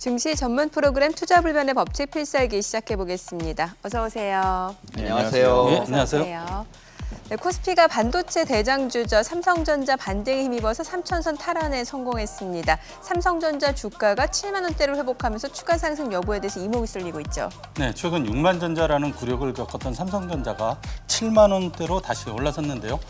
증시 전문 프로그램 투자불변의 법칙 필살기 시작해 보겠습니다. 어서 오세요. 안녕하세요. 네, 안녕하세요. 네, 코스피가 반도체 대장주죠. 삼성전자 반등에 힘입어서 3천선 탈환에 성공했습니다. 삼성전자 주가가 7만 원대를 회복하면서 추가 상승 여부에 대해서 이목이 쏠리고 있죠. 네, 최근 6만 전자라는 굴욕을 겪었던 삼성전자가 7만 원대로 다시 올라섰는데요.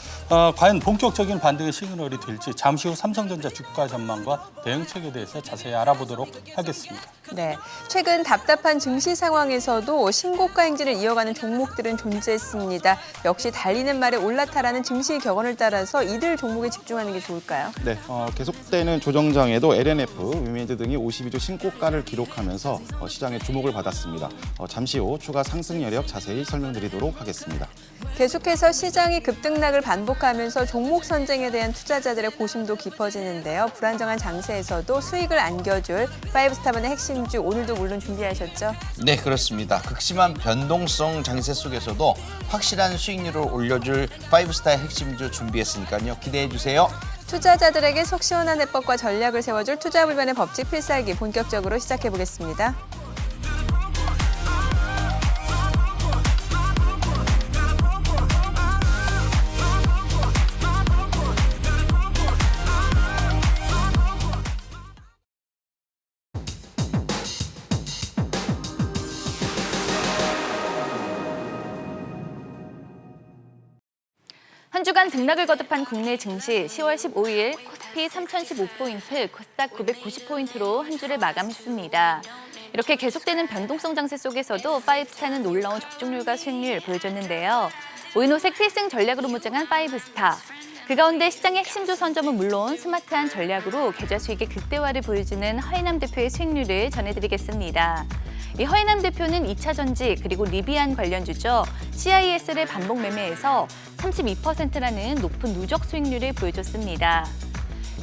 과연 본격적인 반등의 시그널이 될지 잠시 후 삼성전자 주가 전망과 대응책에 대해서 자세히 알아보도록 하겠습니다. 네, 최근 답답한 증시 상황에서도 신고가 행진을 이어가는 종목들은 존재했습니다. 역시 달리는 말에 올라타라는 증시 격언을 따라서 이들 종목에 집중하는 게 좋을까요? 네, 계속되는 조정장에도 LNF, 위메이드 등이 52주 신고가를 기록하면서 시장의 주목을 받았습니다. 잠시 후 추가 상승 여력 자세히 설명드리도록 하겠습니다. 계속해서 시장이 급등락을 반복하면서 종목 선쟁에 대한 투자자들의 고심도 깊어지는데요. 불안정한 장세에서도 수익을 안겨줄 파이브스타만의 핵심주 오늘도 물론 준비하셨죠? 네, 그렇습니다. 극심한 변동성 장세 속에서도 확실한 수익률을 올려줄 파이브스타의 핵심주 준비했으니까요. 기대해 주세요. 투자자들에게 속 시원한 해법과 전략을 세워줄 투자불변의 법칙 필살기 본격적으로 시작해 보겠습니다. 한 주간 등락을 거듭한 국내 증시 10월 15일 코스피 3,015포인트, 코스닥 990포인트로 한 주를 마감했습니다. 이렇게 계속되는 변동성 장세 속에서도 파이브스타는 놀라운 적중률과 수익률을 보여줬는데요. 오인호색 필승 전략으로 무장한 파이브스타. 그 가운데 시장의 핵심주 선점은 물론 스마트한 전략으로 계좌 수익의 극대화를 보여주는 허인남 대표의 수익률을 전해드리겠습니다. 이 허인남 대표는 2차 전지 그리고 리비안 관련주죠. CIS를 반복 매매해서 32%라는 높은 누적 수익률을 보여줬습니다.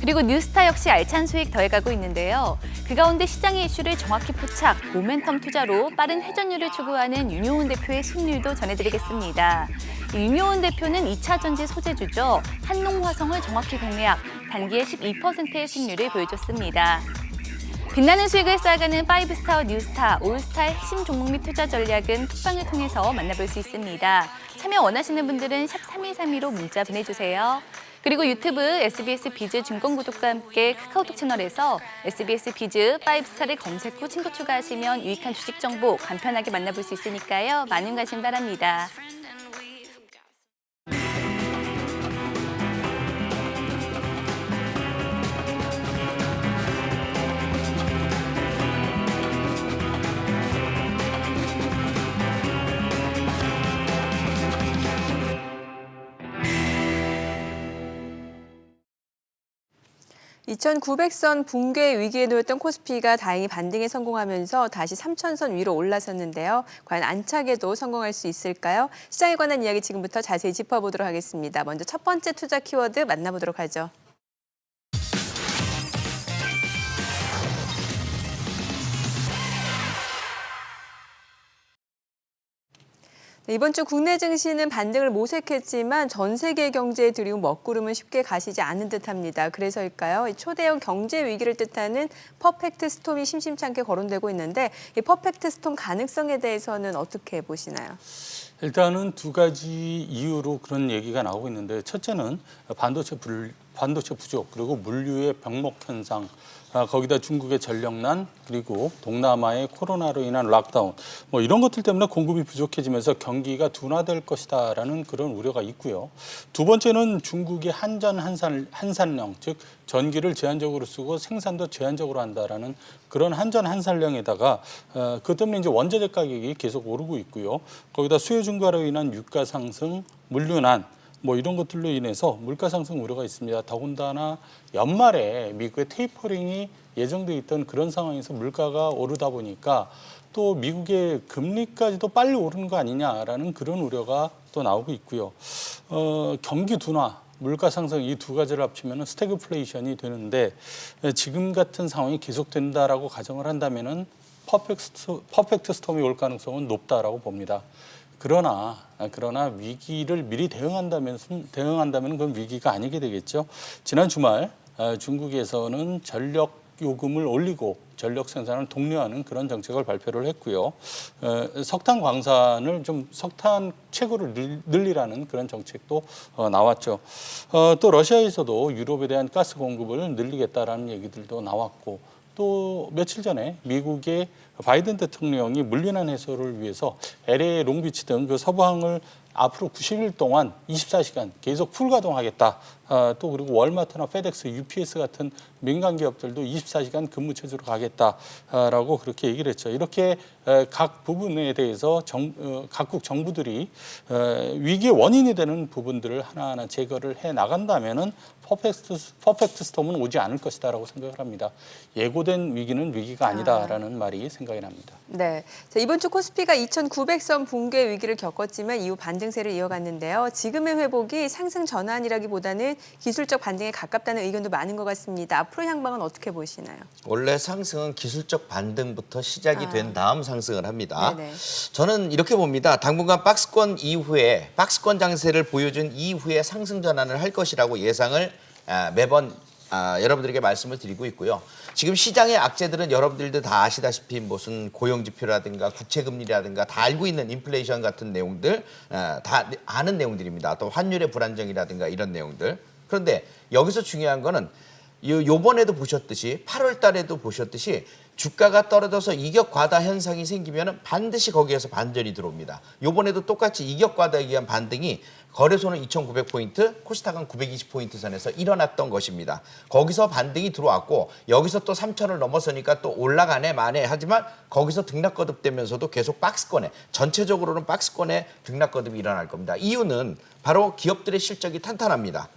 그리고 뉴스타 역시 알찬 수익 더해가고 있는데요. 그 가운데 시장의 이슈를 정확히 포착, 모멘텀 투자로 빠른 회전율을 추구하는 윤효은 대표의 수익률도 전해드리겠습니다. 윤효은 대표는 2차 전지 소재주죠. 한농화성을 정확히 공략, 단기에 12%의 수익률을 보여줬습니다. 빛나는 수익을 쌓아가는 파이브스타와 뉴스타, 올스타의 핵심 종목 및 투자 전략은 톡방을 통해서 만나볼 수 있습니다. 참여 원하시는 분들은 샵 3232로 문자 보내주세요. 그리고 유튜브 SBS 비즈 증권 구독과 함께 카카오톡 채널에서 SBS 비즈 파이브스타를 검색 후 친구 추가하시면 유익한 주식 정보 간편하게 만나볼 수 있으니까요. 많은 관심 바랍니다. (2900선) 붕괴 위기에 놓였던 코스피가 다행히 반등에 성공하면서 다시 3000선 위로 올라섰는데요. 과연 안착에도 성공할 수 있을까요? 시장에 관한 이야기 지금부터 자세히 짚어보도록 하겠습니다. 먼저 첫 번째 투자 키워드 만나보도록 하죠. 이번 주 국내 증시는 반등을 모색했지만 전 세계 경제에 들이운 먹구름은 쉽게 가시지 않은 듯합니다. 그래서일까요? 초대형 경제 위기를 뜻하는 퍼펙트 스톰이 심심찮게 거론되고 있는데 이 퍼펙트 스톰 가능성에 대해서는 어떻게 보시나요? 일단은 두 가지 이유로 그런 얘기가 나오고 있는데 첫째는 반도체 부족 그리고 물류의 병목 현상, 거기다 중국의 전력난 그리고 동남아의 코로나로 인한 락다운 이런 것들 때문에 공급이 부족해지면서 경기가 둔화될 것이다라는 그런 우려가 있고요. 두 번째는 중국이 한산령 즉 전기를 제한적으로 쓰고 생산도 제한적으로 한다라는 그런 한전한산령에다가 그 때문에 이제 원자재 가격이 계속 오르고 있고요. 거기다 수요 증가로 인한 유가 상승, 물류난 이런 것들로 인해서 물가 상승 우려가 있습니다. 더군다나 연말에 미국의 테이퍼링이 예정돼 있던 그런 상황에서 물가가 오르다 보니까 또 미국의 금리까지도 빨리 오르는 거 아니냐라는 그런 우려가 또 나오고 있고요. 경기 둔화, 물가 상승 이 두 가지를 합치면 스태그플레이션이 되는데 지금 같은 상황이 계속된다라고 가정을 한다면은 퍼펙트 스톰이 올 가능성은 높다라고 봅니다. 그러나 위기를 미리 대응한다면 그건 위기가 아니게 되겠죠. 지난 주말 중국에서는 전력 요금을 올리고 전력 생산을 독려하는 그런 정책을 발표를 했고요. 석탄 광산을 좀 석탄 채굴을 늘리라는 그런 정책도 나왔죠. 또 러시아에서도 유럽에 대한 가스 공급을 늘리겠다라는 얘기들도 나왔고, 또 며칠 전에 미국의 바이든 대통령이 물리난 해소를 위해서 LA 롱비치 등 그 서부항을 앞으로 90일 동안 24시간 계속 풀가동하겠다. 또 그리고 월마트나 페덱스, UPS 같은 민간 기업들도 24시간 근무 체제로 가겠다라고 그렇게 얘기를 했죠. 이렇게 각 부분에 대해서 각국 정부들이 위기의 원인이 되는 부분들을 하나하나 제거를 해 나간다면은 퍼펙트 스톰은 오지 않을 것이다라고 생각을 합니다. 예고된 위기는 위기가 아니다라는 말이 생각이 납니다. 네. 자, 이번 주 코스피가 2,900선 붕괴 위기를 겪었지만 이후 반등세를 이어갔는데요. 지금의 회복이 상승 전환이라기보다는 기술적 반등에 가깝다는 의견도 많은 것 같습니다. 앞으로 향방은 어떻게 보시나요? 원래 상승은 기술적 반등부터 시작이 된 다음 상승을 합니다. 네네. 저는 이렇게 봅니다. 당분간 박스권 장세를 보여준 이후에 상승 전환을 할 것이라고 예상을 매번 여러분들에게 말씀을 드리고 있고요. 지금 시장의 악재들은 여러분들도 다 아시다시피 무슨 고용지표라든가 국채금리라든가 다 알고 있는 인플레이션 같은 내용들 다 아는 내용들입니다. 또 환율의 불안정이라든가 이런 내용들. 그런데 여기서 중요한 거는 요번에도 보셨듯이 8월 달에도 보셨듯이 주가가 떨어져서 이격 과다 현상이 생기면 반드시 거기에서 반전이 들어옵니다. 요번에도 똑같이 이격 과다에 의한 반등이 거래소는 2,900포인트, 코스닥은 920포인트 선에서 일어났던 것입니다. 거기서 반등이 들어왔고 여기서 또 3,000을 넘어서니까 또 올라가네 마네 하지만 거기서 등락 거듭되면서도 계속 전체적으로는 박스권에 등락 거듭이 일어날 겁니다. 이유는 바로 기업들의 실적이 탄탄합니다.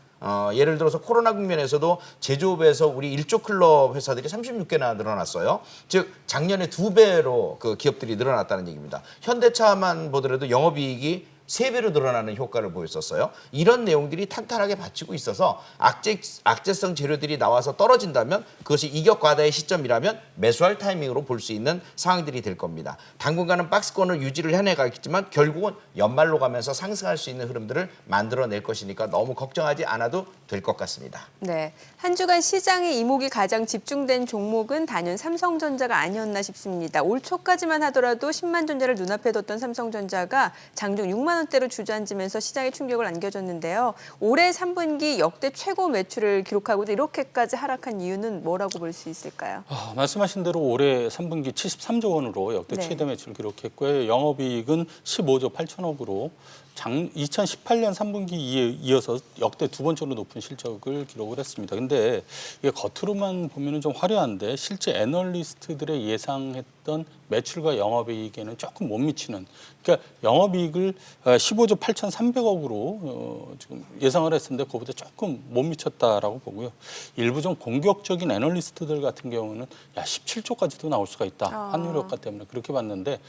예를 들어서 코로나 국면에서도 제조업에서 우리 1조 클럽 회사들이 36개나 늘어났어요. 즉 작년에 2배로 그 기업들이 늘어났다는 얘기입니다. 현대차만 보더라도 영업이익이 3배로 늘어나는 효과를 보였었어요. 이런 내용들이 탄탄하게 받치고 있어서 악재성 재료들이 나와서 떨어진다면 그것이 이격 과다의 시점이라면 매수할 타이밍으로 볼 수 있는 상황들이 될 겁니다. 당분간은 박스권을 유지를 해내가겠지만 결국은 연말로 가면서 상승할 수 있는 흐름들을 만들어낼 것이니까 너무 걱정하지 않아도 될 것 같습니다. 네. 한 주간 시장의 이목이 가장 집중된 종목은 단연 삼성전자가 아니었나 싶습니다. 올 초까지만 하더라도 10만 전자를 눈앞에 뒀던 삼성전자가 장중 6만 원대로 주저앉으면서 시장에 충격을 안겨줬는데요. 올해 3분기 역대 최고 매출을 기록하고도 이렇게까지 하락한 이유는 뭐라고 볼 수 있을까요? 말씀하신 대로 올해 3분기 73조 원으로 역대 네. 최대 매출을 기록했고요. 영업이익은 15조 8천억으로 2018년 3분기에 이어서 역대 두 번째로 높은 실적을 기록을 했습니다. 근데 이게 겉으로만 보면은 좀 화려한데 실제 애널리스트들의 예상했던 매출과 영업이익에는 조금 못 미치는, 그러니까 영업이익을 15조 8,300억으로 지금 예상을 했었는데 그거보다 조금 못 미쳤다라고 보고요. 일부 좀 공격적인 애널리스트들 같은 경우는 17조까지도 나올 수가 있다. 환율 효과 때문에 그렇게 봤는데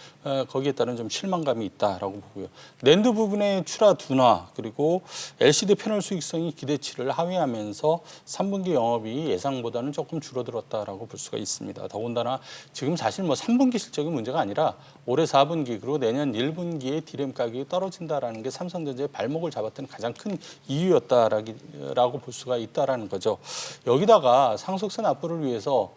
거기에 따른 좀 실망감이 있다라고 보고요. 낸드 부분의 출하 둔화 그리고 LCD 패널 수익성이 기대치를 하회하면서 3분기 영업이 예상보다는 조금 줄어들었다라고 볼 수가 있습니다. 더군다나 지금 사실 뭐 3분기 실적이 문제가 아니라 올해 4분기 그리고 내년 1분기에 디램 가격이 떨어진다라는 게 삼성전자의 발목을 잡았던 가장 큰 이유였다라고 볼 수가 있다라는 거죠. 여기다가 상속세 납부를 위해서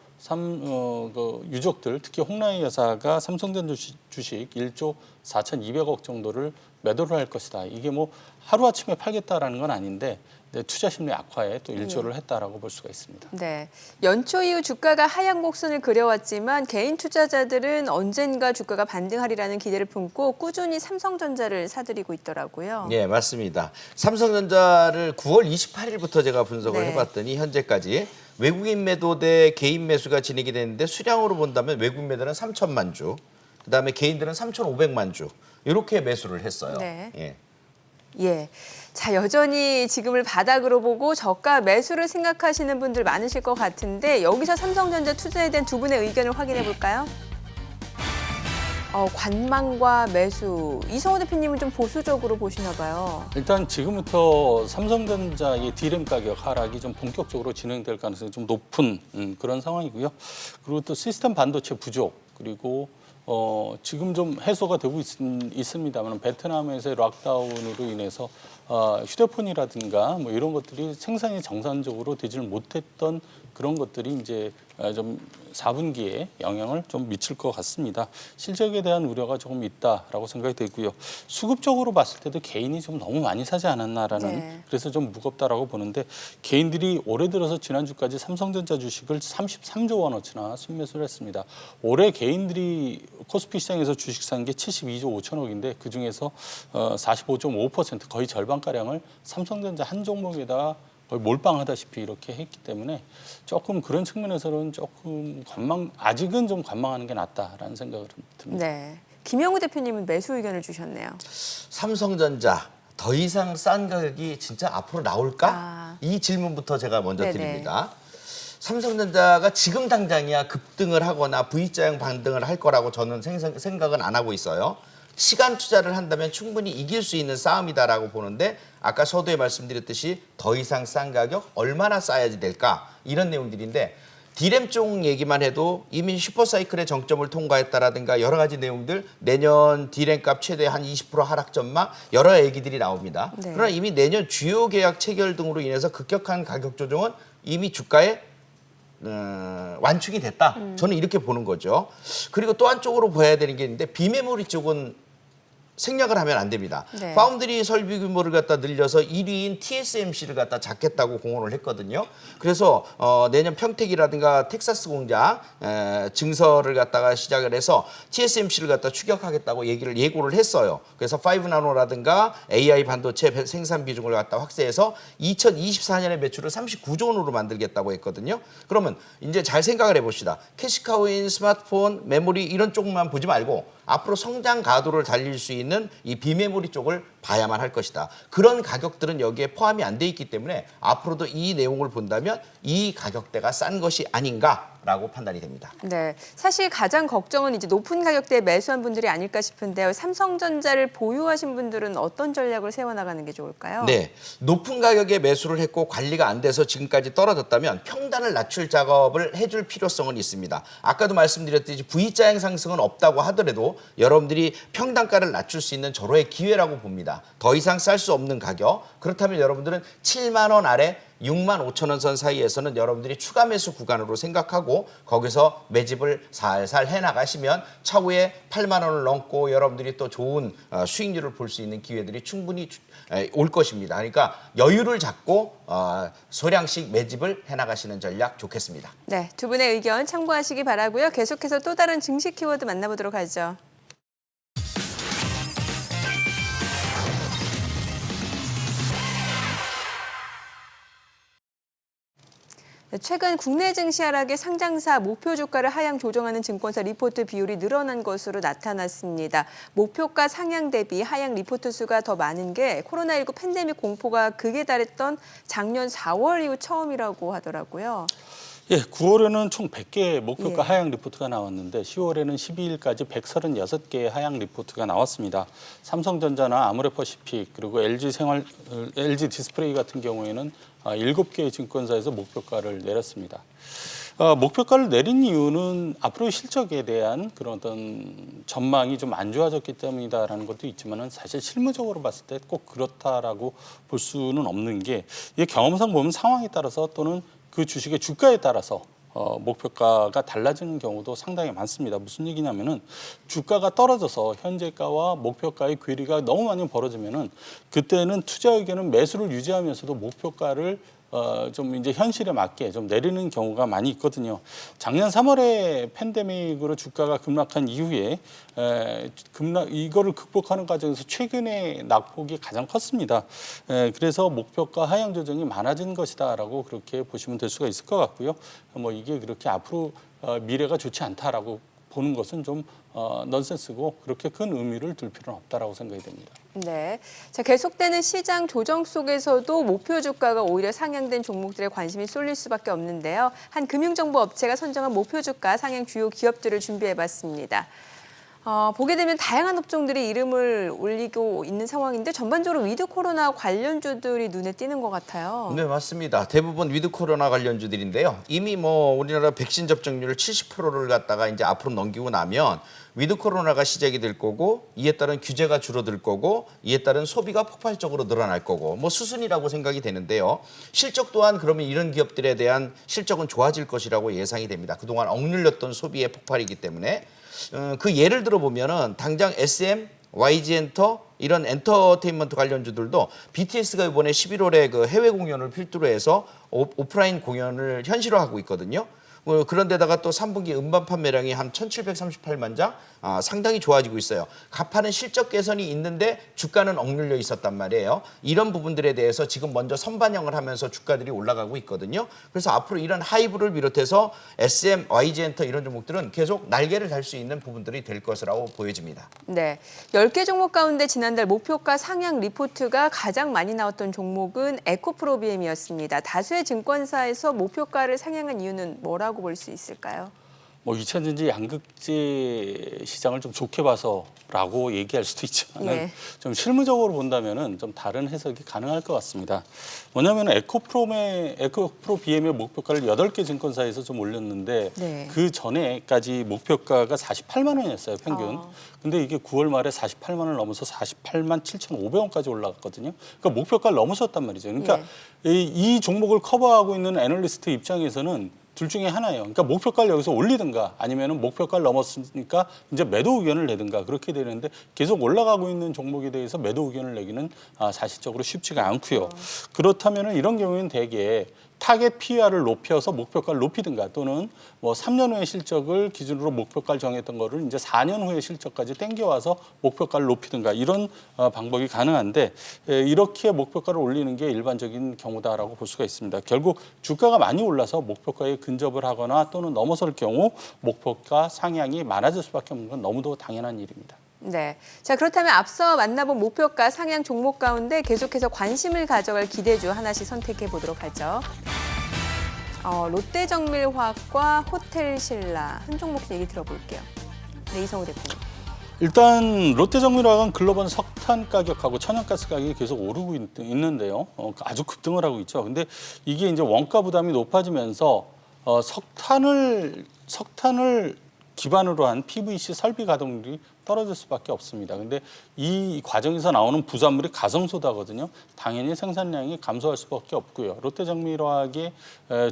유족들 특히 홍라희 여사가 삼성전자 주식 1조 4,200억 정도를 매도를 할 것이다. 이게 뭐 하루아침에 팔겠다라는 건 아닌데 투자 심리 악화에 또 일조를 했다라고 볼 수가 있습니다. 네, 연초 이후 주가가 하향 곡선을 그려왔지만 개인 투자자들은 언젠가 주가가 반등하리라는 기대를 품고 꾸준히 삼성전자를 사들이고 있더라고요. 네, 맞습니다. 삼성전자를 9월 28일부터 제가 분석을 네. 해봤더니 현재까지 외국인 매도 대 개인 매수가 진행이 됐는데 수량으로 본다면 외국인 매도는 3천만 주, 그다음에 개인들은 3,500만 주 이렇게 매수를 했어요. 네. 예. 예. 자, 여전히 지금을 바닥으로 보고 저가 매수를 생각하시는 분들 많으실 것 같은데 여기서 삼성전자 투자에 대한 두 분의 의견을 확인해 볼까요? 관망과 매수. 이성호 대표님은 좀 보수적으로 보시나 봐요. 일단 지금부터 삼성전자의 디램 가격 하락이 좀 본격적으로 진행될 가능성이 좀 높은 그런 상황이고요. 그리고 또 시스템 반도체 부족 그리고 지금 좀 해소가 되고 있습니다만 베트남에서의 락다운으로 인해서 휴대폰이라든가 뭐 이런 것들이 생산이 정상적으로 되지를 못했던 그런 것들이 이제 좀 4분기에 영향을 좀 미칠 것 같습니다. 실적에 대한 우려가 조금 있다라고 생각이 되고요. 수급적으로 봤을 때도 개인이 좀 너무 많이 사지 않았나라는 네. 그래서 좀 무겁다라고 보는데 개인들이 올해 들어서 지난주까지 삼성전자 주식을 33조 원어치나 순매수를 했습니다. 올해 개인들이 코스피 시장에서 주식 산 게 72조 5천억인데 그중에서 45.5% 거의 절반가량을 삼성전자 한 종목에다가 거의 몰빵하다시피 이렇게 했기 때문에 조금 그런 측면에서는 조금 아직은 좀 관망하는 게 낫다라는 생각을 듭니다. 네. 김영우 대표님은 매수 의견을 주셨네요. 삼성전자 더 이상 싼 가격이 진짜 앞으로 나올까? 아. 이 질문부터 제가 먼저 네네. 드립니다. 삼성전자가 지금 당장이야 급등을 하거나 V자형 반등을 할 거라고 저는 생각은 안 하고 있어요. 시간 투자를 한다면 충분히 이길 수 있는 싸움이다라고 보는데 아까 서두에 말씀드렸듯이 더 이상 싼 가격 얼마나 싸야지 될까 이런 내용들인데 디램 쪽 얘기만 해도 이미 슈퍼사이클의 정점을 통과했다라든가 여러 가지 내용들 내년 디램 값 최대 한 20% 하락 전망 여러 얘기들이 나옵니다. 네. 그러나 이미 내년 주요 계약 체결 등으로 인해서 급격한 가격 조정은 이미 주가에 완충이 됐다. 저는 이렇게 보는 거죠. 그리고 또 한쪽으로 봐야 되는 게 있는데 비메모리 쪽은 생략을 하면 안 됩니다. 네. 파운드리 설비 규모를 갖다 늘려서 1위인 TSMC를 갖다 잡겠다고 공언을 했거든요. 그래서 내년 평택이라든가 텍사스 공장 증설을 갖다가 시작을 해서 TSMC를 갖다 추격하겠다고 예고를 했어요. 그래서 5나노라든가 AI 반도체 생산 비중을 갖다 확대해서 2024년에 매출을 39조 원으로 만들겠다고 했거든요. 그러면 이제 잘 생각을 해봅시다. 캐시카우인 스마트폰, 메모리 이런 쪽만 보지 말고 앞으로 성장 가도를 달릴 수 있는 이 비메모리 쪽을 봐야만 할 것이다. 그런 가격들은 여기에 포함이 안 돼 있기 때문에 앞으로도 이 내용을 본다면 이 가격대가 싼 것이 아닌가라고 판단이 됩니다. 네, 사실 가장 걱정은 이제 높은 가격대에 매수한 분들이 아닐까 싶은데요. 삼성전자를 보유하신 분들은 어떤 전략을 세워나가는 게 좋을까요? 네, 높은 가격에 매수를 했고 관리가 안 돼서 지금까지 떨어졌다면 평단을 낮출 작업을 해줄 필요성은 있습니다. 아까도 말씀드렸듯이 V자형 상승은 없다고 하더라도 여러분들이 평단가를 낮출 수 있는 절호의 기회라고 봅니다. 더 이상 쌀 수 없는 가격. 그렇다면 여러분들은 7만 원 아래 6만 5천 원 선 사이에서는 여러분들이 추가 매수 구간으로 생각하고 거기서 매집을 살살 해나가시면 차후에 8만 원을 넘고 여러분들이 또 좋은 수익률을 볼 수 있는 기회들이 충분히 올 것입니다. 그러니까 여유를 잡고 소량씩 매집을 해나가시는 전략 좋겠습니다. 네, 두 분의 의견 참고하시기 바라고요. 계속해서 또 다른 증시 키워드 만나보도록 하죠. 최근 국내 증시 하락에 상장사 목표 주가를 하향 조정하는 증권사 리포트 비율이 늘어난 것으로 나타났습니다. 목표가 상향 대비 하향 리포트 수가 더 많은 게 코로나19 팬데믹 공포가 극에 달했던 작년 4월 이후 처음이라고 하더라고요. 예, 9월에는 총 100개의 목표가 예. 하향 리포트가 나왔는데 10월에는 12일까지 136개의 하향 리포트가 나왔습니다. 삼성전자나 아모레퍼시픽 그리고 LG 디스플레이 같은 경우에는 7개의 증권사에서 목표가를 내렸습니다. 목표가를 내린 이유는 앞으로 실적에 대한 그런 어떤 전망이 좀 안 좋아졌기 때문이다라는 것도 있지만은 사실 실무적으로 봤을 때 꼭 그렇다라고 볼 수는 없는 게 이게 경험상 보면 상황에 따라서 또는 그 주식의 주가에 따라서 목표가가 달라지는 경우도 상당히 많습니다. 무슨 얘기냐면은 주가가 떨어져서 현재가와 목표가의 괴리가 너무 많이 벌어지면은 그때는 투자 의견은 매수를 유지하면서도 목표가를 좀 이제 현실에 맞게 좀 내리는 경우가 많이 있거든요. 작년 3월에 팬데믹으로 주가가 급락한 이후에 이거를 극복하는 과정에서 최근에 낙폭이 가장 컸습니다. 그래서 목표가 하향 조정이 많아진 것이다라고 그렇게 보시면 될 수가 있을 것 같고요. 뭐 이게 그렇게 앞으로 미래가 좋지 않다라고 보는 것은 좀 넌센스고 그렇게 큰 의미를 둘 필요는 없다라고 생각이 됩니다. 네, 자, 계속되는 시장 조정 속에서도 목표 주가가 오히려 상향된 종목들에 관심이 쏠릴 수밖에 없는데요. 한 금융정보 업체가 선정한 목표 주가 상향 주요 기업들을 준비해봤습니다. 보게 되면 다양한 업종들이 이름을 올리고 있는 상황인데 전반적으로 위드 코로나 관련주들이 눈에 띄는 것 같아요. 네, 맞습니다. 대부분 위드 코로나 관련주들인데요. 이미 우리나라 백신 접종률 70%를 갖다가 이제 앞으로 넘기고 나면 위드 코로나가 시작이 될 거고, 이에 따른 규제가 줄어들 거고, 이에 따른 소비가 폭발적으로 늘어날 거고, 수순이라고 생각이 되는데요. 실적 또한 그러면 이런 기업들에 대한 실적은 좋아질 것이라고 예상이 됩니다. 그동안 억눌렸던 소비의 폭발이기 때문에. 그 예를 들어 보면은 당장 SM, YG엔터 이런 엔터테인먼트 관련주들도 BTS가 이번에 11월에 그 해외 공연을 필두로 해서 오프라인 공연을 현실화하고 있거든요. 그런데다가 또 3분기 음반 판매량이 한 1,738만 장, 상당히 좋아지고 있어요. 가파른 실적 개선이 있는데 주가는 억눌려 있었단 말이에요. 이런 부분들에 대해서 지금 먼저 선반영을 하면서 주가들이 올라가고 있거든요. 그래서 앞으로 이런 하이브를 비롯해서 SM, YG엔터 이런 종목들은 계속 날개를 달 수 있는 부분들이 될 것이라고 보여집니다. 네, 10개 종목 가운데 지난달 목표가 상향 리포트가 가장 많이 나왔던 종목은 에코프로비엠이었습니다. 다수의 증권사에서 목표가를 상향한 이유는 뭐라고 볼 수 있을까요? 2차전지 양극재 시장을 좀 좋게 봐서라고 얘기할 수도 있지만 예. 좀 실무적으로 본다면은 좀 다른 해석이 가능할 것 같습니다. 뭐냐면 에코프로비엠의 목표가를 8개 증권사에서 좀 올렸는데 네. 그 전에까지 목표가가 48만 원이었어요, 평균. 근데 이게 9월 말에 48만 원을 넘어서 48만 7,500원까지 올라갔거든요. 그러니까 목표가를 넘어섰단 말이죠. 그러니까 이 종목을 커버하고 있는 애널리스트 입장에서는 둘 중에 하나예요. 그러니까 목표가를 여기서 올리든가 아니면 목표가를 넘었으니까 이제 매도 의견을 내든가 그렇게 되는데 계속 올라가고 있는 종목에 대해서 매도 의견을 내기는 사실적으로 쉽지가 않고요. 그렇다면 이런 경우에는 대개 타겟 PER을 높여서 목표가를 높이든가 또는 3년 후의 실적을 기준으로 목표가를 정했던 거를 이제 4년 후의 실적까지 땡겨와서 목표가를 높이든가 이런 방법이 가능한데 이렇게 목표가를 올리는 게 일반적인 경우다라고 볼 수가 있습니다. 결국 주가가 많이 올라서 목표가에 근접을 하거나 또는 넘어설 경우 목표가 상향이 많아질 수밖에 없는 건 너무도 당연한 일입니다. 네. 자, 그렇다면 앞서 만나본 목표가 상향 종목 가운데 계속해서 관심을 가져갈 기대주 하나씩 선택해 보도록 하죠. 롯데정밀화학과 호텔신라 한 종목씩 얘기 들어볼게요. 네, 이성우 대표님. 일단 롯데정밀화학은 글로벌 석탄 가격하고 천연가스 가격이 계속 오르고 있는데요. 아주 급등을 하고 있죠. 근데 이게 이제 원가 부담이 높아지면서 석탄을 기반으로 한 PVC 설비 가동률이 떨어질 수밖에 없습니다. 근데 이 과정에서 나오는 부산물이 가성소다거든요. 당연히 생산량이 감소할 수밖에 없고요. 롯데정밀화학의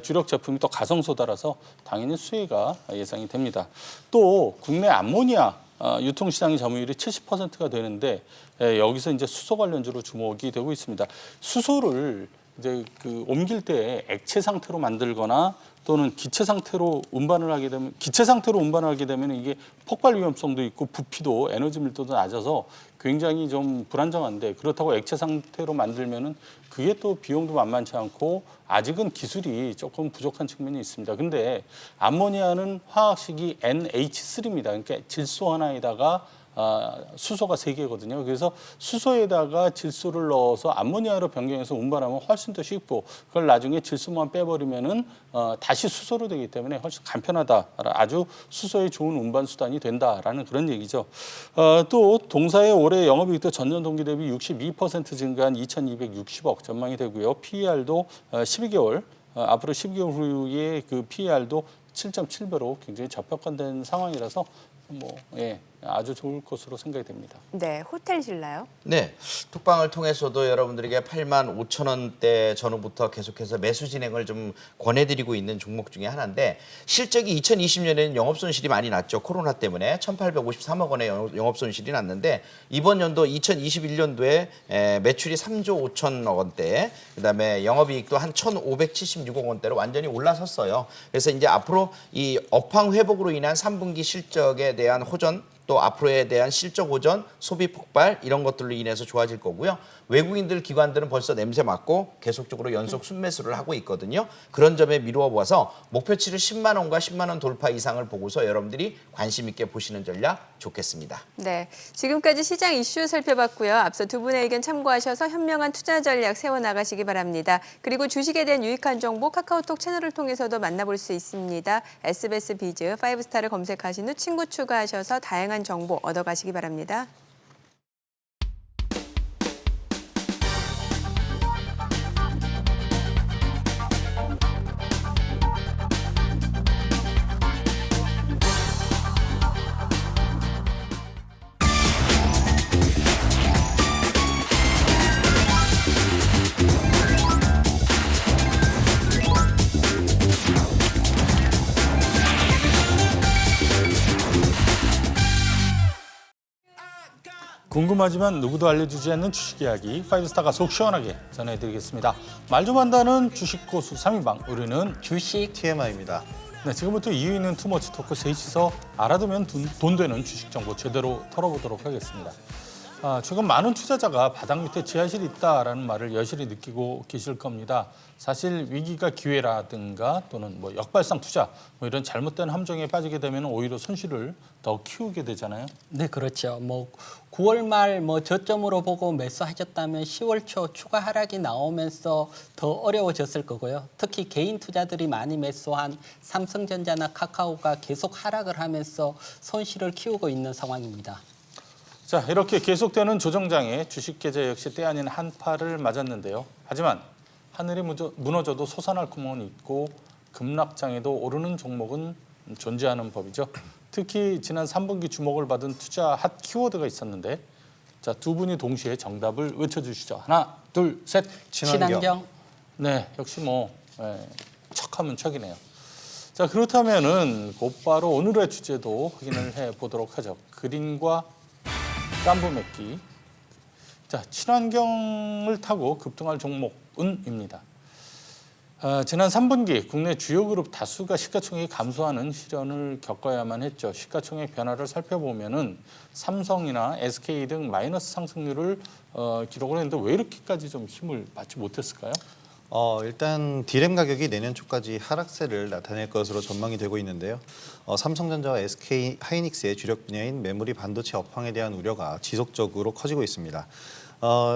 주력 제품이 또 가성소다라서 당연히 수혜가 예상이 됩니다. 또 국내 암모니아 유통시장의 점유율이 70%가 되는데 여기서 이제 수소 관련주로 주목이 되고 있습니다. 수소를 이제 옮길 때 액체 상태로 만들거나 또는 기체 상태로 운반을 하게 되면 이게 폭발 위험성도 있고 부피도 에너지 밀도도 낮아서 굉장히 좀 불안정한데 그렇다고 액체 상태로 만들면은 그게 또 비용도 만만치 않고 아직은 기술이 조금 부족한 측면이 있습니다. 근데 암모니아는 화학식이 NH3입니다. 그러니까 질소 하나에다가 수소가 3개거든요. 그래서 수소에다가 질소를 넣어서 암모니아로 변경해서 운반하면 훨씬 더 쉽고 그걸 나중에 질소만 빼버리면은 다시 수소로 되기 때문에 훨씬 간편하다. 아주 수소에 좋은 운반 수단이 된다라는 그런 얘기죠. 또 동사의 올해 영업이익도 전년 동기 대비 62% 증가한 2,260억 전망이 되고요. PER도 12개월 앞으로 12개월 후에 그 PER도 7.7배로 굉장히 저평가된 상황이라서 아주 좋을 것으로 생각이 됩니다. 네, 호텔신라요? 네, 톡방을 통해서도 여러분들에게 85,000원대 전후부터 계속해서 매수 진행을 좀 권해드리고 있는 종목 중에 하나인데 실적이 2020년에는 영업손실이 많이 났죠. 코로나 때문에 1,853억 원의 영업손실이 났는데 이번 연도 2021년도에 매출이 3조 5천억 원대, 그다음에 영업이익도 한 1,576억 원대로 완전히 올라섰어요. 그래서 이제 앞으로 이 업황 회복으로 인한 3분기 실적에 대한 호전 또 앞으로에 대한 실적 호전, 소비 폭발 이런 것들로 인해서 좋아질 거고요. 외국인들 기관들은 벌써 냄새 맡고 계속적으로 연속 순매수를 하고 있거든요. 그런 점에 미루어 봐서 목표치를 10만 원과 10만 원 돌파 이상을 보고서 여러분들이 관심 있게 보시는 전략 좋겠습니다. 네, 지금까지 시장 이슈 살펴봤고요. 앞서 두 분의 의견 참고하셔서 현명한 투자 전략 세워나가시기 바랍니다. 그리고 주식에 대한 유익한 정보 카카오톡 채널을 통해서도 만나볼 수 있습니다. SBS 비즈 5스타를 검색하신 후 친구 추가하셔서 다양한 다양한 정보 얻어가시기 바랍니다. 궁금하지만 누구도 알려주지 않는 주식 이야기, 파이브스타가 속 시원하게 전해드리겠습니다. 말 좀 한다는 주식 고수 3인방, 우리는 주식 TMI입니다. 네, 지금부터 이유 있는 투머치 토크 셋이서 알아두면 돈 되는 주식 정보 제대로 털어보도록 하겠습니다. 최근 많은 투자자가 바닥 밑에 지하실이 있다라는 말을 여실히 느끼고 계실 겁니다. 사실 위기가 기회라든가 또는 뭐 역발상 투자 뭐 이런 잘못된 함정에 빠지게 되면 오히려 손실을 더 키우게 되잖아요. 네, 그렇죠. 9월 말 저점으로 보고 매수하셨다면 10월 초 추가 하락이 나오면서 더 어려워졌을 거고요. 특히 개인 투자들이 많이 매수한 삼성전자나 카카오가 계속 하락을 하면서 손실을 키우고 있는 상황입니다. 자, 이렇게 계속되는 조정장에 주식 계좌 역시 때 아닌 한파를 맞았는데요. 하지만 하늘이 무너져도 솟아날 구멍은 있고 급락장에도 오르는 종목은 존재하는 법이죠. 특히 지난 3분기 주목을 받은 투자 핫 키워드가 있었는데, 자, 두 분이 동시에 정답을 외쳐주시죠. 하나, 둘, 셋. 친환경. 네, 역시 척하면 척이네요. 자, 그렇다면은 곧바로 오늘의 주제도 확인을 해보도록 하죠. 그린과 깐부 맺기. 자, 친환경을 타고 급등할 종목은입니다. 지난 3분기 국내 주요 그룹 다수가 시가총액이 감소하는 시련을 겪어야만 했죠. 시가총액 변화를 살펴보면은 삼성이나 SK 등 마이너스 상승률을 기록을 했는데 왜 이렇게까지 좀 힘을 받지 못했을까요? 일단 디램 가격이 내년 초까지 하락세를 나타낼 것으로 전망이 되고 있는데요. 삼성전자와 SK 하이닉스의 주력 분야인 메모리 반도체 업황에 대한 우려가 지속적으로 커지고 있습니다.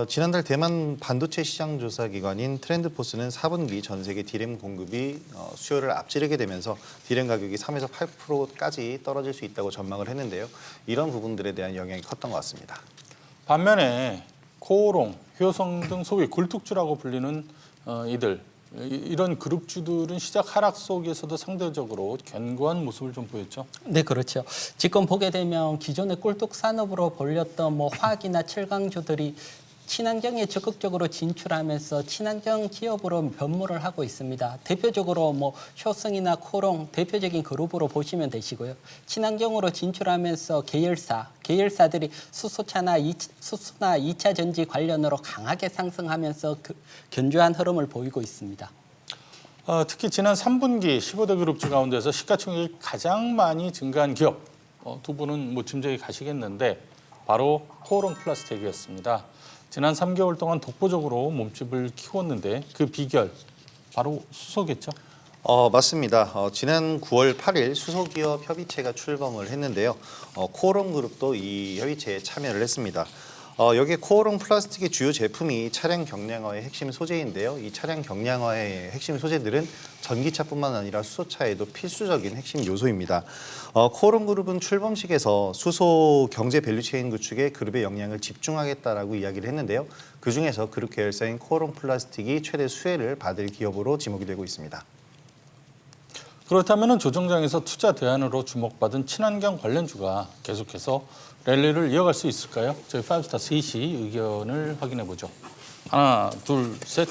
지난달 대만 반도체 시장 조사 기관인 트렌드포스는 4분기 전 세계 디램 공급이 수요를 앞지르게 되면서 디램 가격이 3에서 8%까지 떨어질 수 있다고 전망을 했는데요. 이런 부분들에 대한 영향이 컸던 것 같습니다. 반면에 코오롱, 효성 등 소위 굴뚝주라고 불리는 이런 그룹주들은 시작 하락 속에서도 상대적으로 견고한 모습을 좀 보였죠. 네, 그렇죠. 지금 보게 되면 기존의 꿀뚝 산업으로 불렸던 화학이나 칠강주들이 친환경에 적극적으로 진출하면서 친환경 기업으로 변모를 하고 있습니다. 대표적으로 효성이나 코롱 대표적인 그룹으로 보시면 되시고요. 친환경으로 진출하면서 계열사들이 수소나 2차 전지 관련으로 강하게 상승하면서 견조한 흐름을 보이고 있습니다. 특히 지난 3분기 15대 그룹주 가운데서 시가총액이 가장 많이 증가한 기업 두 분은 짐작이 가시겠는데 바로 코오롱 플라스틱이었습니다. 지난 3개월 동안 독보적으로 몸집을 키웠는데 그 비결 바로 수소겠죠? 맞습니다. 지난 9월 8일 수소기업 협의체가 출범을 했는데요. 코오롱 그룹도 이 협의체에 참여를 했습니다. 여기에 코오롱 플라스틱의 주요 제품이 차량 경량화의 핵심 소재인데요. 이 차량 경량화의 핵심 소재들은 전기차뿐만 아니라 수소차에도 필수적인 핵심 요소입니다. 코오롱 그룹은 출범식에서 수소 경제 밸류체인 구축에 그룹의 역량을 집중하겠다라고 이야기를 했는데요. 그중에서 그룹 계열사인 코오롱 플라스틱이 최대 수혜를 받을 기업으로 지목이 되고 있습니다. 그렇다면 조정장에서 투자 대안으로 주목받은 친환경 관련주가 계속해서 랠리를 이어갈 수 있을까요? 저희 파이브스타 셋이 의견을 확인해 보죠. 하나, 둘, 셋.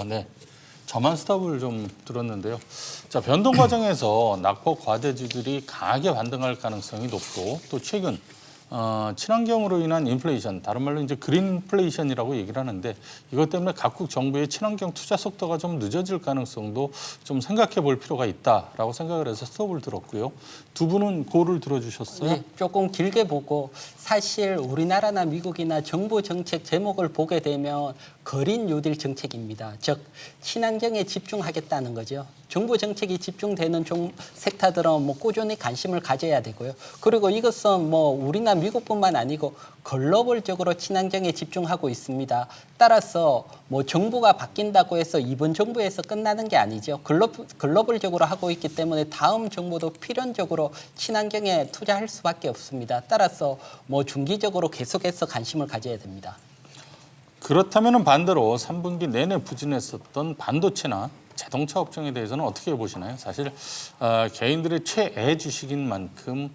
네. 저만 스탑을 좀 들었는데요. 자, 변동 과정에서 낙폭 과대주들이 강하게 반등할 가능성이 높고 또 최근 친환경으로 인한 인플레이션, 다른 말로 이제 그린플레이션이라고 얘기를 하는데 이것 때문에 각국 정부의 친환경 투자 속도가 좀 늦어질 가능성도 좀 생각해 볼 필요가 있다라고 생각을 해서 스톱을 들었고요. 두 분은 고를 들어주셨어요? 네, 조금 길게 보고 사실 우리나라나 미국이나 정부 정책 제목을 보게 되면 그린 뉴딜 정책입니다. 즉 친환경에 집중하겠다는 거죠. 정부 정책이 집중되는 섹터들은 꾸준히 관심을 가져야 되고요. 그리고 이것은 우리나 미국뿐만 아니고 글로벌적으로 친환경에 집중하고 있습니다. 따라서 뭐 정부가 바뀐다고 해서 이번 정부에서 끝나는 게 아니죠. 글로벌적으로 하고 있기 때문에 다음 정부도 필연적으로 친환경에 투자할 수밖에 없습니다. 따라서 뭐 중기적으로 계속해서 관심을 가져야 됩니다. 그렇다면 반대로 3분기 내내 부진했었던 반도체나 자동차 업종에 대해서는 어떻게 보시나요? 사실 개인들의 최애 주식인 만큼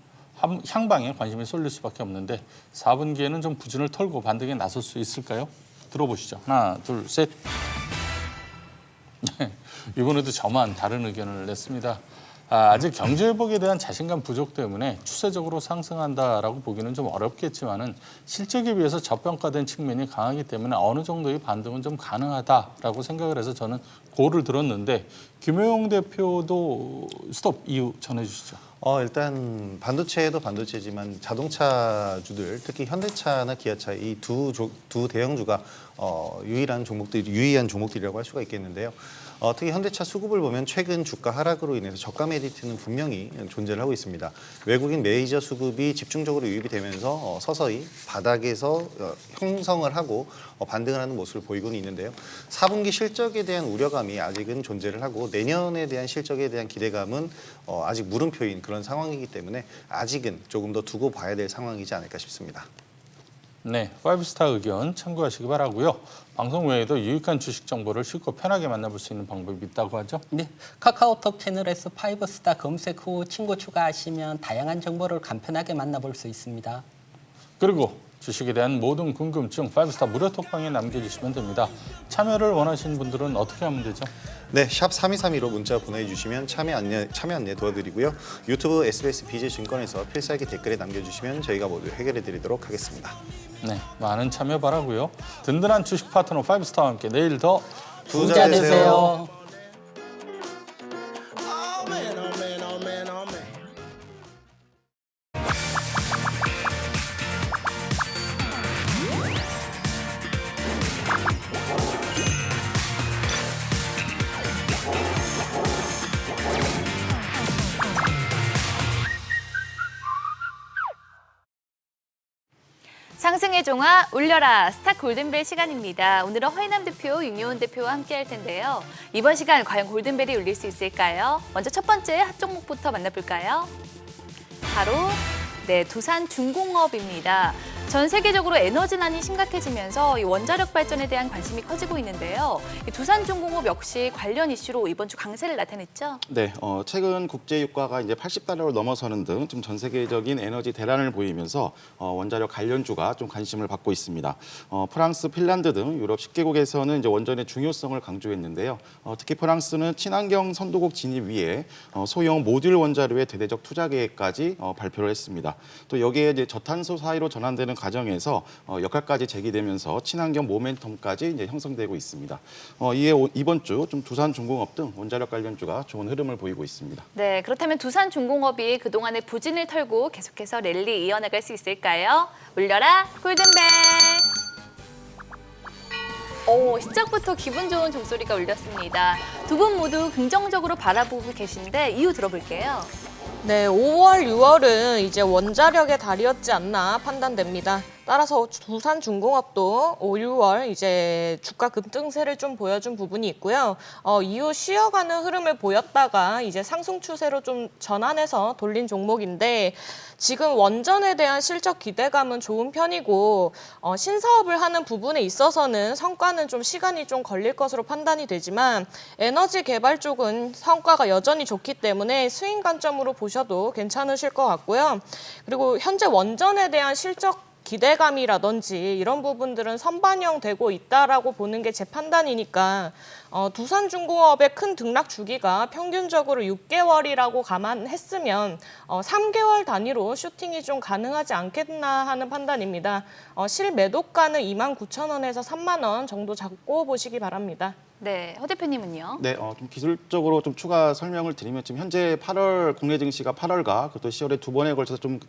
향방에 관심이 쏠릴 수밖에 없는데 4분기에는 좀 부진을 털고 반등에 나설 수 있을까요? 들어보시죠. 하나, 둘, 셋. 이번에도 저만 다른 의견을 냈습니다. 아직 경제 회복에 대한 자신감 부족 때문에 추세적으로 상승한다라고 보기는 좀 어렵겠지만은 실적에 비해서 저평가된 측면이 강하기 때문에 어느 정도의 반등은 좀 가능하다라고 생각을 해서 저는 고를 들었는데 김효영 대표도 스톱 이유 전해주시죠. 일단 반도체도 반도체지만 자동차주들 특히 현대차나 기아차 이 두 대형주가 유의한 종목들이라고 할 수가 있겠는데요. 특히 현대차 수급을 보면 최근 주가 하락으로 인해서 저가 메리트는 분명히 존재를 하고 있습니다. 외국인 메이저 수급이 집중적으로 유입이 되면서 서서히 바닥에서 형성을 하고 반등을 하는 모습을 보이고는 있는데요. 4분기 실적에 대한 우려감이 아직은 존재를 하고 내년에 대한 실적에 대한 기대감은 아직 물음표인 그런 상황이기 때문에 아직은 조금 더 두고 봐야 될 상황이지 않을까 싶습니다. 네, 5스타 의견 참고하시기 바라고요. 방송 외에도 유익한 주식 정보를 쉽고 편하게 만나볼 수 있는 방법이 있다고 하죠? 네, 카카오톡 채널에서 5스타 검색 후 친구 추가하시면 다양한 정보를 간편하게 만나볼 수 있습니다. 그리고 주식에 대한 모든 궁금증 5스타 무료 톡방에 남겨주시면 됩니다. 참여를 원하시는 분들은 어떻게 하면 되죠? 네, 샵 3232로 문자 보내주시면 참여 안내 도와드리고요. 유튜브 SBS BJ증권에서 필살기 댓글에 남겨주시면 저희가 모두 해결해드리도록 하겠습니다. 네, 많은 참여 바라고요. 든든한 주식 파트너 5스타와 함께 내일 더 부자 되세요. 상승의 종아 울려라 스타 골든벨 시간입니다. 오늘은 허인남 대표, 윤여은 대표와 함께할 텐데요. 이번 시간 과연 골든벨이 울릴 수 있을까요? 먼저 첫 번째 핫 종목부터 만나볼까요? 바로 두산중공업입니다. 전 세계적으로 에너지난이 심각해지면서 이 원자력 발전에 대한 관심이 커지고 있는데요. 이 두산중공업 역시 관련 이슈로 이번 주 강세를 나타냈죠. 네, 최근 국제 유가가 이제 80달러를 넘어서는 등 좀 전 세계적인 에너지 대란을 보이면서 원자력 관련주가 좀 관심을 받고 있습니다. 프랑스, 핀란드 등 유럽 10개국에서는 이제 원전의 중요성을 강조했는데요. 특히 프랑스는 친환경 선도국 진입 위에 소형 모듈 원자료의 대대적 투자 계획까지 발표를 했습니다. 또 여기에 이제 저탄소 사회로 전환되는 과정에서 역할까지 제기되면서 친환경 모멘텀까지 이제 형성되고 있습니다. 이에 이번 주 좀 두산중공업 등 원자력 관련주가 좋은 흐름을 보이고 있습니다. 네, 그렇다면 두산중공업이 그동안의 부진을 털고 계속해서 랠리 이어나갈 수 있을까요? 울려라 골든벨! 시작부터 기분 좋은 종소리가 울렸습니다. 두 분 모두 긍정적으로 바라보고 계신데 이유 들어볼게요. 네, 5월, 6월은 이제 원자력의 달이었지 않나 판단됩니다. 따라서 두산중공업도 5, 6월 이제 주가 급등세를 좀 보여준 부분이 있고요. 이후 쉬어가는 흐름을 보였다가 이제 상승 추세로 좀 전환해서 돌린 종목인데 지금 원전에 대한 실적 기대감은 좋은 편이고 신사업을 하는 부분에 있어서는 성과는 좀 시간이 좀 걸릴 것으로 판단이 되지만 에너지 개발 쪽은 성과가 여전히 좋기 때문에 스윙 관점으로 보셔도 괜찮으실 것 같고요. 그리고 현재 원전에 대한 실적 기대감이라든지 이런 부분들은 선반영되고 있다라고 보는 게 제 판단이니까 두산중공업의 큰 등락 주기가 평균적으로 6개월이라고 감안했으면 3개월 단위로 슈팅이 좀 가능하지 않겠나 하는 판단입니다. 실매도가는 29,000원에서 3만 원 정도 잡고 보시기 바랍니다. 네, 허 대표님은요? 네, 좀 기술적으로 좀 추가 설명을 드리면 지금 현재 8월 국내 증시가 8월과 또 10월에 두 번에 걸쳐서 좀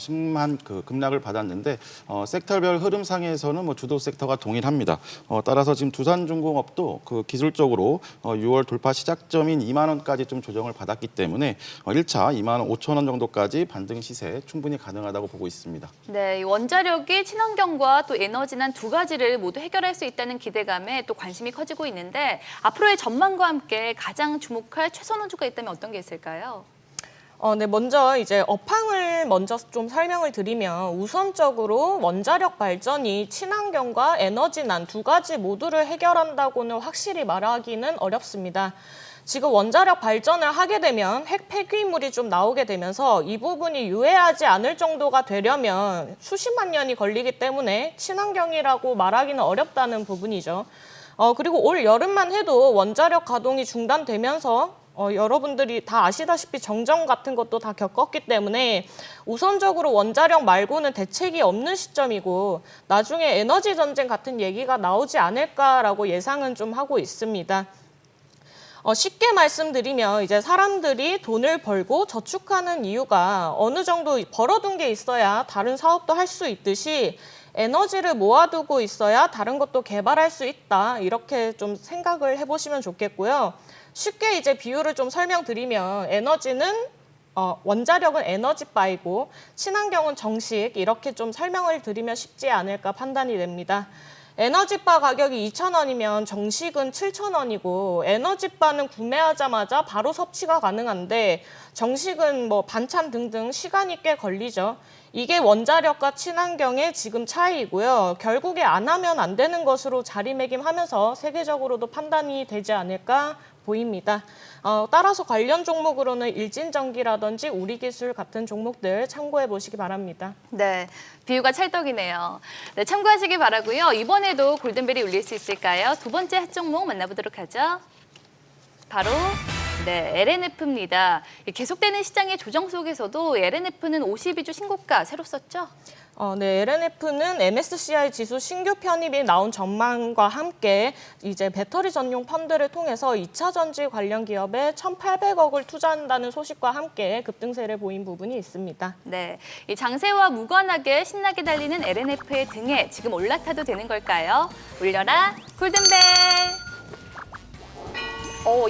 심한 그 급락을 받았는데 섹터별 흐름상에서는 뭐 주도 섹터가 동일합니다. 따라서 지금 두산중공업도 그 기술적으로 6월 돌파 시작점인 2만 원까지 좀 조정을 받았기 때문에 1차 2만 원 5천 원 정도까지 반등 시세 충분히 가능하다고 보고 있습니다. 네, 이 원자력이 친환경과 또 에너지난 두 가지를 모두 해결할 수 있다는 기대감에 또 관심이 커지고 있는데 앞으로의 전망과 함께 가장 주목할 최선 호주가 있다면 어떤 게 있을까요? 네, 먼저 이제 업황을 먼저 좀 설명을 드리면 우선적으로 원자력 발전이 친환경과 에너지난 두 가지 모두를 해결한다고는 확실히 말하기는 어렵습니다. 지금 원자력 발전을 하게 되면 핵 폐기물이 좀 나오게 되면서 이 부분이 유해하지 않을 정도가 되려면 수십만 년이 걸리기 때문에 친환경이라고 말하기는 어렵다는 부분이죠. 그리고 올 여름만 해도 원자력 가동이 중단되면서 여러분들이 다 아시다시피 정전 같은 것도 다 겪었기 때문에 우선적으로 원자력 말고는 대책이 없는 시점이고 나중에 에너지 전쟁 같은 얘기가 나오지 않을까라고 예상은 좀 하고 있습니다. 쉽게 말씀드리면 이제 사람들이 돈을 벌고 저축하는 이유가 어느 정도 벌어둔 게 있어야 다른 사업도 할 수 있듯이 에너지를 모아두고 있어야 다른 것도 개발할 수 있다. 이렇게 좀 생각을 해보시면 좋겠고요. 쉽게 이제 비유를 좀 설명드리면 에너지는 원자력은 에너지바이고 친환경은 정식 이렇게 좀 설명을 드리면 쉽지 않을까 판단이 됩니다. 에너지바 가격이 2,000원이면 정식은 7,000원이고 에너지바는 구매하자마자 바로 섭취가 가능한데 정식은 뭐 반찬 등등 시간이 꽤 걸리죠. 이게 원자력과 친환경의 지금 차이이고요. 결국에 안 하면 안 되는 것으로 자리매김하면서 세계적으로도 판단이 되지 않을까 보입니다. 따라서 관련 종목으로는 일진전기라든지 우리기술 같은 종목들 참고해 보시기 바랍니다. 네, 비유가 찰떡이네요. 네, 참고하시기 바라고요. 이번에도 골든벨이 울릴 수 있을까요? 두 번째 핫 종목 만나보도록 하죠. 바로 LNF입니다. 계속되는 시장의 조정 속에서도 LNF는 52주 신고가 새로 썼죠? 네, LNF는 MSCI 지수 신규 편입이 나온 전망과 함께 이제 배터리 전용 펀드를 통해서 2차 전지 관련 기업에 1,800억을 투자한다는 소식과 함께 급등세를 보인 부분이 있습니다. 네, 이 장세와 무관하게 신나게 달리는 LNF의 등에 지금 올라타도 되는 걸까요? 울려라 골든벨!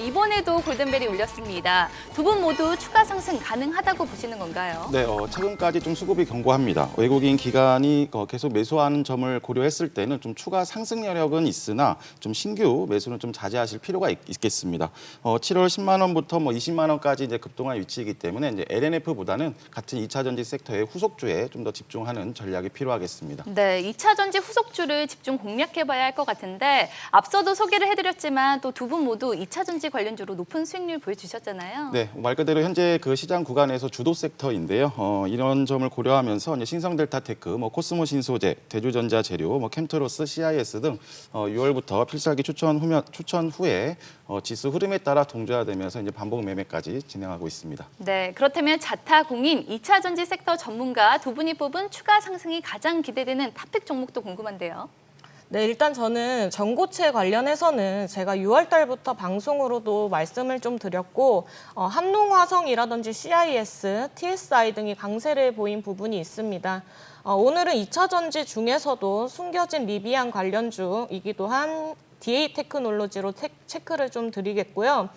이번에도 골든벨이 울렸습니다. 두 분 모두 추가 상승 가능하다고 보시는 건가요? 네, 최근까지 좀 수급이 견고합니다. 외국인 기관이 계속 매수하는 점을 고려했을 때는 좀 추가 상승 여력은 있으나 좀 신규 매수는 좀 자제하실 필요가 있겠습니다. 7월 10만 원부터 뭐 20만 원까지 이제 급등할 위치이기 때문에 이제 LNF보다는 같은 2차 전지 섹터의 후속주에 좀 더 집중하는 전략이 필요하겠습니다. 네, 2차 전지 후속주를 집중 공략해봐야 할 것 같은데 앞서도 소개를 해드렸지만 또 두 분 모두 2차 전지 관련주로 높은 수익률 보여주셨잖아요. 네, 말 그대로 현재 그 시장 구간에서 주도 섹터인데요. 이런 점을 고려하면서 이제 신성델타테크, 뭐 코스모 신소재, 대주전자 재료, 뭐 캠트로스, CIS 등 6월부터 필살기 추천 후에 지수 흐름에 따라 동조화되면서 이제 반복 매매까지 진행하고 있습니다. 네, 그렇다면 자타공인 2차 전지 섹터 전문가 두 분이 뽑은 추가 상승이 가장 기대되는 탑픽 종목도 궁금한데요. 네, 일단 저는 전고체 관련해서는 제가 6월 달부터 방송으로도 말씀을 좀 드렸고 한농화성이라든지 CIS, TSI 등이 강세를 보인 부분이 있습니다. 오늘은 2차 전지 중에서도 숨겨진 리비안 관련주이기도 한 DA 테크놀로지로 체크를 좀 드리겠고요.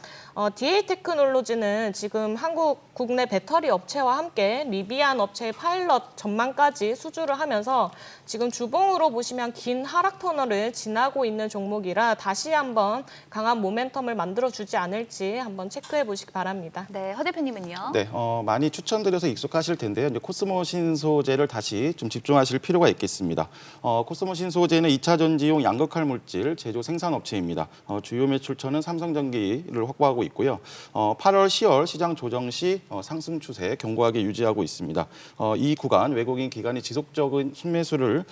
DA 테크놀로지는 지금 한국 국내 배터리 업체와 함께 리비안 업체의 파일럿 전망까지 수주를 하면서 지금 주봉으로 보시면 긴 하락 터널을 지나고 있는 종목이라 다시 한번 강한 모멘텀을 만들어주지 않을지 한번 체크해 보시기 바랍니다. 네, 허 대표님은요? 네, 많이 추천드려서 익숙하실 텐데요. 이제 코스모 신소재를 다시 좀 집중하실 필요가 있겠습니다. 코스모 신소재는 2차 전지용 양극할 물질 제조 생산 업체입니다. 주요 매출처는 삼성전기를 확보하고 있고요. 8월, 10월 시장 조정 시 상승 추세 견고하게 유지하고 있습니다. 이 구간 외국인 기관이 지속적인 순매수를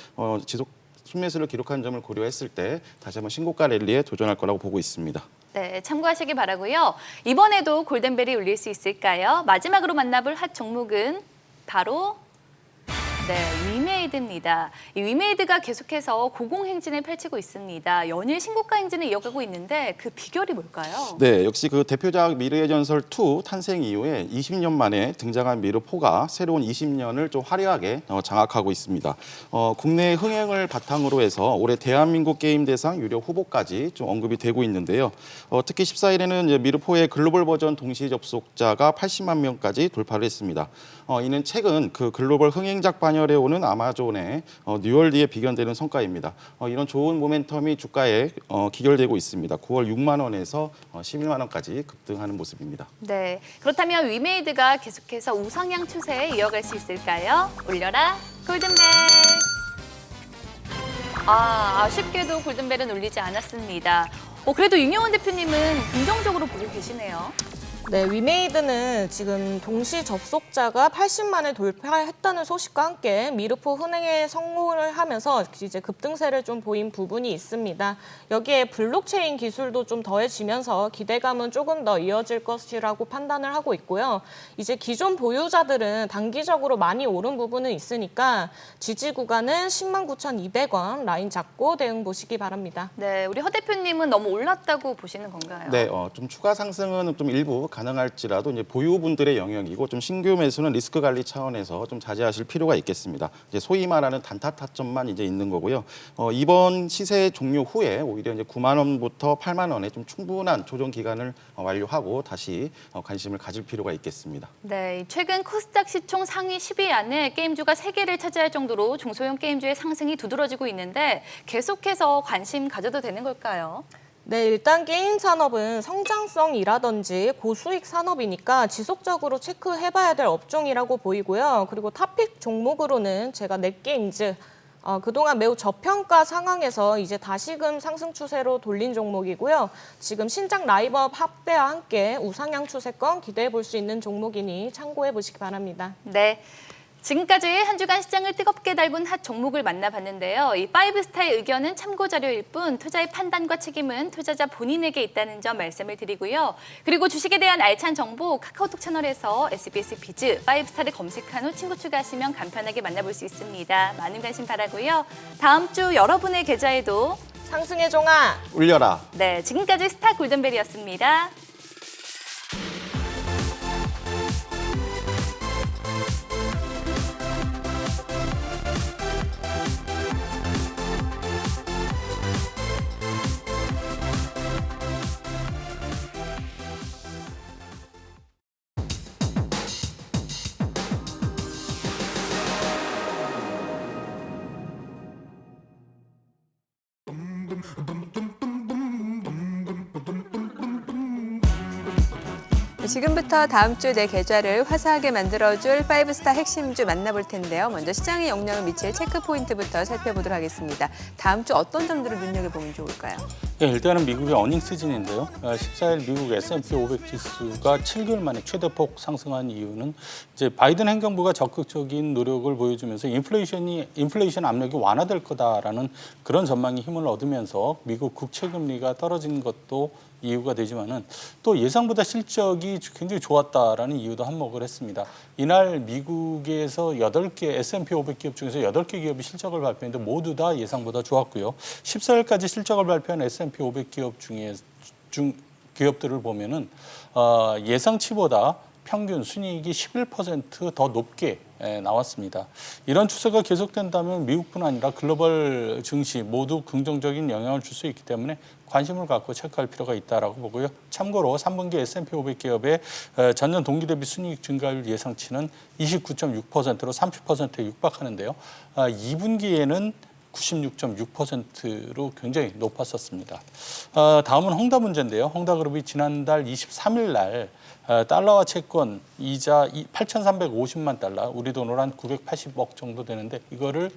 기록한 점을 고려했을 때 다시 한번 신고가 랠리에 도전할 거라고 보고 있습니다. 네, 참고하시기 바라고요. 이번에도 골든벨이 울릴 수 있을까요? 마지막으로 만나볼 핫 종목은 바로 네, 위메이드입니다. 이 위메이드가 계속해서 고공행진을 펼치고 있습니다. 연일 신고가 행진을 이어가고 있는데 그 비결이 뭘까요? 네, 역시 그 대표작 미르의 전설 2 탄생 이후에 20년 만에 등장한 미르4가 새로운 20년을 좀 화려하게 장악하고 있습니다. 국내 흥행을 바탕으로 해서 올해 대한민국 게임 대상 유력 후보까지 좀 언급이 되고 있는데요. 특히 14일에는 이제 미르4의 글로벌 버전 동시 접속자가 80만 명까지 돌파를 했습니다. 이는 최근 그 글로벌 흥행작 반열에 오는 아마존의 뉴월드에 비견되는 성과입니다. 이런 좋은 모멘텀이 주가에 기결되고 있습니다. 9월 6만 원에서 11만 원까지 급등하는 모습입니다. 네, 그렇다면 위메이드가 계속해서 우상향 추세에 이어갈 수 있을까요? 올려라 골든벨! 아쉽게도 골든벨은 울리지 않았습니다. 그래도 윤영원 대표님은 긍정적으로 보고 계시네요. 네, 위메이드는 지금 동시 접속자가 80만을 돌파했다는 소식과 함께 미르4 흥행에 성공을 하면서 이제 급등세를 좀 보인 부분이 있습니다. 여기에 블록체인 기술도 좀 더해지면서 기대감은 조금 더 이어질 것이라고 판단을 하고 있고요. 이제 기존 보유자들은 단기적으로 많이 오른 부분은 있으니까 지지 구간은 109,200원 라인 잡고 대응 보시기 바랍니다. 네, 우리 허 대표님은 너무 올랐다고 보시는 건가요? 네, 좀 추가 상승은 좀 일부 가능할지라도 이제 보유분들의 영역이고 좀 신규 매수는 리스크 관리 차원에서 좀 자제하실 필요가 있겠습니다. 이제 소위 말하는 단타 타점만 이제 있는 거고요. 이번 시세 종료 후에 오히려 이제 9만 원부터 8만 원에 좀 충분한 조정 기간을 완료하고 다시 관심을 가질 필요가 있겠습니다. 네, 최근 코스닥 시총 상위 10위 안에 게임주가 3개를 차지할 정도로 중소형 게임주의 상승이 두드러지고 있는데 계속해서 관심 가져도 되는 걸까요? 네, 일단 게임 산업은 성장성이라든지 고수익 산업이니까 지속적으로 체크해봐야 될 업종이라고 보이고요. 그리고 탑픽 종목으로는 제가 넷게임즈, 그동안 매우 저평가 상황에서 이제 다시금 상승 추세로 돌린 종목이고요. 지금 신작 라이브업 합대와 함께 우상향 추세권 기대해 볼 수 있는 종목이니 참고해 보시기 바랍니다. 네. 지금까지 한 주간 시장을 뜨겁게 달군 핫 종목을 만나봤는데요. 이 5스타의 의견은 참고 자료일 뿐 투자의 판단과 책임은 투자자 본인에게 있다는 점 말씀을 드리고요. 그리고 주식에 대한 알찬 정보 카카오톡 채널에서 SBS 비즈 5스타를 검색한 후 친구 추가하시면 간편하게 만나볼 수 있습니다. 많은 관심 바라고요. 다음 주 여러분의 계좌에도 상승의 종아! 울려라. 네, 지금까지 스타 골든벨이었습니다. 지금부터 다음 주 내 계좌를 화사하게 만들어줄 5스타 핵심주 만나볼 텐데요. 먼저 시장에 영향을 미칠 체크 포인트부터 살펴보도록 하겠습니다. 다음 주 어떤 점들을 눈여겨보면 좋을까요? 네, 일단은 미국의 어닝 시즌인데요. 14일 미국 S&P 500 지수가 7개월 만에 최대폭 상승한 이유는 이제 바이든 행정부가 적극적인 노력을 보여주면서 인플레이션 압력이 완화될 거다라는 그런 전망이 힘을 얻으면서 미국 국채 금리가 떨어진 것도 이유가 되지만은 또 예상보다 실적이 굉장히 좋았다라는 이유도 한몫을 했습니다. 이날 미국에서 8개 S&P 500 기업 중에서 8개 기업이 실적을 발표했는데 모두 다 예상보다 좋았고요. 14일까지 실적을 발표한 S&P 500 기업 기업들을 보면은 예상치보다 평균 순이익이 11% 더 높게 나왔습니다. 이런 추세가 계속된다면 미국뿐 아니라 글로벌 증시 모두 긍정적인 영향을 줄 수 있기 때문에 관심을 갖고 체크할 필요가 있다라고 보고요. 참고로 3분기 S&P 500 기업의 전년 동기 대비 순이익 증가율 예상치는 29.6%로 30%에 육박하는데요. 2분기에는 96.6%로 굉장히 높았었습니다. 다음은 헝다 문제인데요. 헝다그룹이 지난달 23일 날 달러화 채권 이자 8,350만 달러, 우리 돈으로 한 980억 정도 되는데 이거를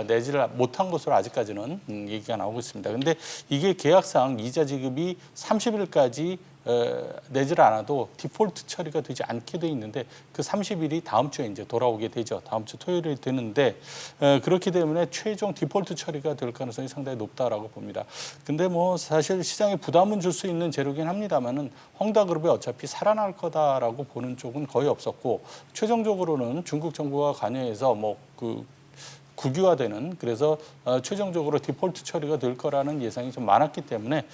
내지를 못한 것으로 아직까지는 얘기가 나오고 있습니다. 근데 이게 계약상 이자 지급이 30일까지 내질 않아도 디폴트 처리가 되지 않게 돼 있는데 그 30일이 다음 주에 이제 돌아오게 되죠. 다음 주 토요일이 되는데 그렇기 때문에 최종 디폴트 처리가 될 가능성이 상당히 높다라고 봅니다. 근데 뭐 사실 시장에 부담은 줄 수 있는 재료긴 합니다만은 헝다그룹이 어차피 살아날 거다라고 보는 쪽은 거의 없었고 최종적으로는 중국 정부가 관여해서 국유화되는 그래서 최종적으로 디폴트 처리가 될 거라는 예상이 좀 많았기 때문에